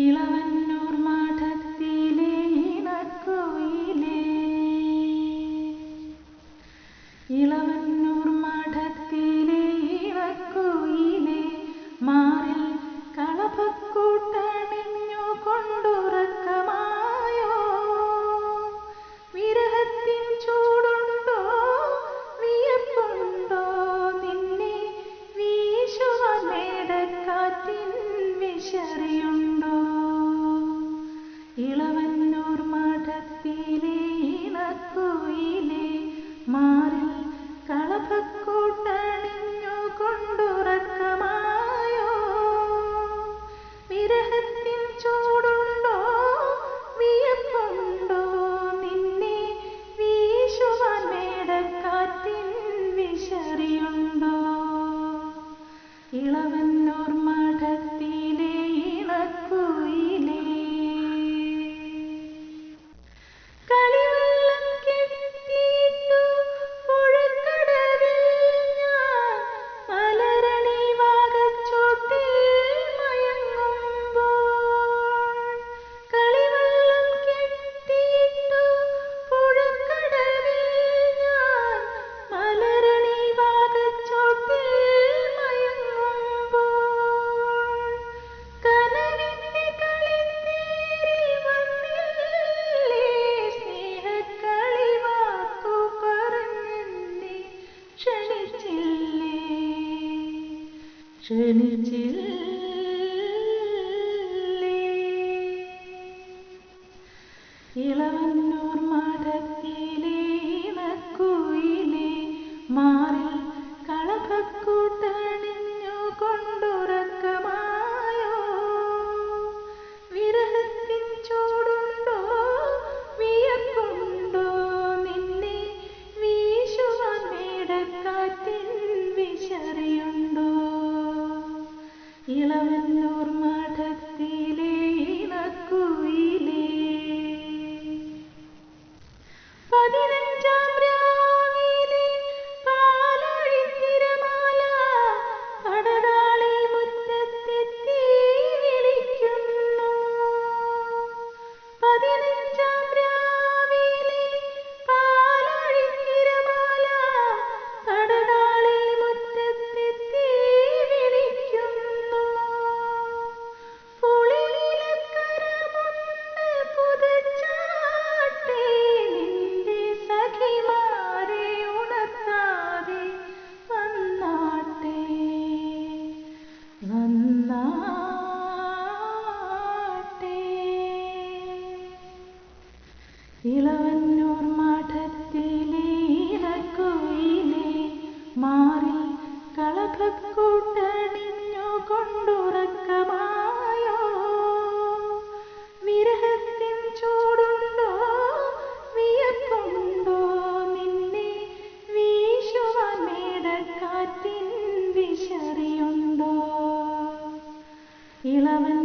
ഇളവന്നൂർ മഠത്തിലെ ഇണക്കുയിലേ, ഇളവന്നൂർ മഠത്തിലെ ഇണക്കുയിലേ, മാറിൽ കളഭക്കൂട്ടണിഞ്ഞു കൊണ്ടുറക്കമായോ? വിരഹത്തിൻ ചൂടുണ്ടോ, വിയർപ്പുണ്ടോ, നിന്നെ വീശുവാൻ മേടക്കാറ്റിൻ വിശറിയുണ്ടോ? ഇളവന്നൂർ മഠത്തിലെ ഇണക്കുയിലേ, മാറിൽ കളഭക്കൂട്ടണിഞ്ഞു കൊണ്ടുറക്കമായോ? വിരഹത്തിൻ ചൂടുണ്ടോ, വിയർപ്പുണ്ടോ, നിന്നെ വീശുവാൻ മേടക്കാറ്റിൻ വിശറിയുണ്ടോ? ഇളവന്നൂർ മഠത്തിലെ ഇണക്കുയിലേ. കളിവള്ളം കെട്ടിയിട്ടു പുഴക്കടവിൽ ഞാൻ മലരണി വാകച്ചോട്ടിൽ മയങ്ങുമ്പോൾ, കളിവള്ളം കെട്ടിയിട്ടു പുഴക്കടവിൽ ഞാൻ മലരണി വാകച്ചോട്ടിൽ മയങ്ങുമ്പോൾ, കനവിന്റെ കളിത്തേരി വന്നില്ലേ, സ്നേഹക്കളിവാക്കു പറഞ്ഞെന്നെ ക്ഷണിച്ചില്ലേ, ക്ഷണിച്ചില്ലേ? ഇളവന്നൂർ മഠത്തിലെ ഇണക്കുയിലേ, മാറിൽ കളഭക്കൂട്ടണിഞ്ഞു കൊണ്ടുറക്കമായോ? വിരഹത്തിൻ ചൂടുണ്ടോ, വിയർപ്പുണ്ടോ, നിന്നെ വീശുവാൻ മേടക്കാറ്റിൻ വിശറിയുണ്ടോ? ഇളവന്നൂർ മഠത്തിലെ ഇണക്കുയിലേ. 15-ാം രാവിലെ പാലൊഴിത്തിരമാല പടകാളി മുറ്റത്തെത്തി വിളിക്കുന്നു. 15-ാം രാവിലെ പാലൊഴിത്തിരമാല പടകാളി മുറ്റത്തെത്തി വിളിക്കുന്നു. പുളിയിലക്കരമുണ്ട് പുതച്ചാട്ടെ, നിന്റെ സഖിമാരെ ഉണർത്താതെ വന്നാട്ടെ, വന്നാട്ടെ. ഇളവന്നൂർ മഠത്തിലെ ഇണക്കുയിലേ, മാറിൽ കളഭക്കൂട്ടണിഞ്ഞു കൊണ്ടുറക്കമായോ? വിരഹത്തിൻ ചൂടുണ്ടോ, വിയർപ്പുണ്ടോ, നിന്നെ വീശുവാൻ മേടക്കാറ്റിൻ വിശറിയുണ്ടോ? ഇളവൻ